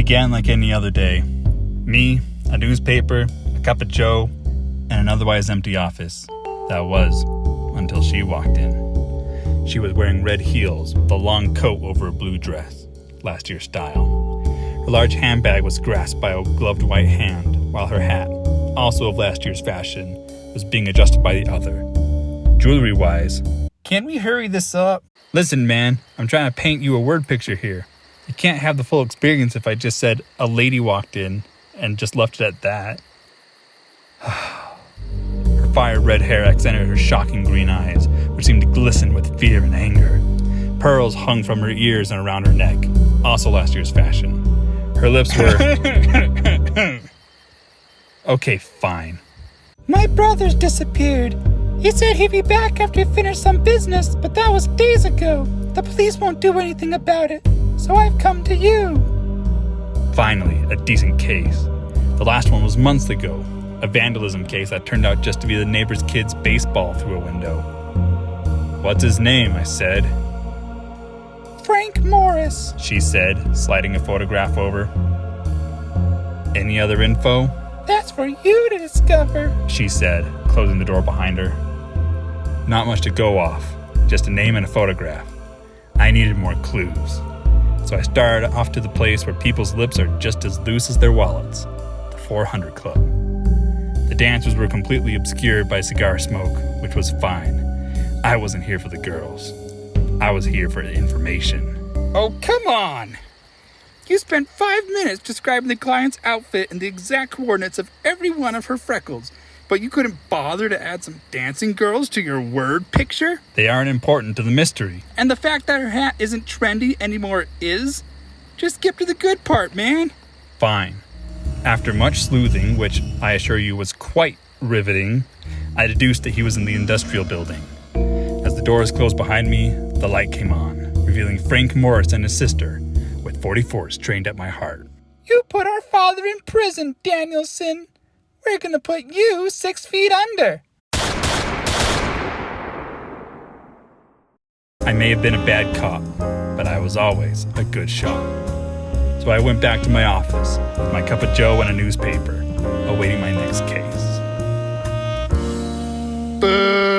began like any other day. Me, a newspaper, a cup of joe, and an otherwise empty office. That was, until she walked in. She was wearing red heels with a long coat over a blue dress, last year's style. Her large handbag was grasped by a gloved white hand, while her hat, also of last year's fashion, was being adjusted by the other. Jewelry-wise, can we hurry this up? Listen, man, I'm trying to paint you a word picture here. You can't have the full experience if I just said a lady walked in and just left it at that. Her fire red hair accented her shocking green eyes, which seemed to glisten with fear and anger. Pearls hung from her ears and around her neck, also last year's fashion. Her lips were... Okay, fine. My brother's disappeared. He said he'd be back after he finished some business, but that was days ago. The police won't do anything about it, so I've come to you. Finally, a decent case. The last one was months ago, a vandalism case that turned out just to be the neighbor's kid's baseball through a window. What's his name? I said. Frank Morris, she said, sliding a photograph over. Any other info? That's for you to discover, she said, closing the door behind her. Not much to go off, just a name and a photograph. I needed more clues. So I started off to the place where people's lips are just as loose as their wallets, the 400 Club. The dancers were completely obscured by cigar smoke, which was fine. I wasn't here for the girls. I was here for information. Oh, come on! You spent 5 minutes describing the client's outfit and the exact coordinates of every one of her freckles, but you couldn't bother to add some dancing girls to your word picture? They aren't important to the mystery. And the fact that her hat isn't trendy anymore is? Just skip to the good part, man. Fine. After much sleuthing, which I assure you was quite riveting, I deduced that he was in the industrial building. As the doors closed behind me, the light came on, revealing Frank Morris and his sister, with 44s trained at my heart. You put our father in prison, Danielson. We're gonna put you 6 feet under. I may have been a bad cop, but I was always a good shot. So I went back to my office with my cup of joe and a newspaper, awaiting my next case. Boo!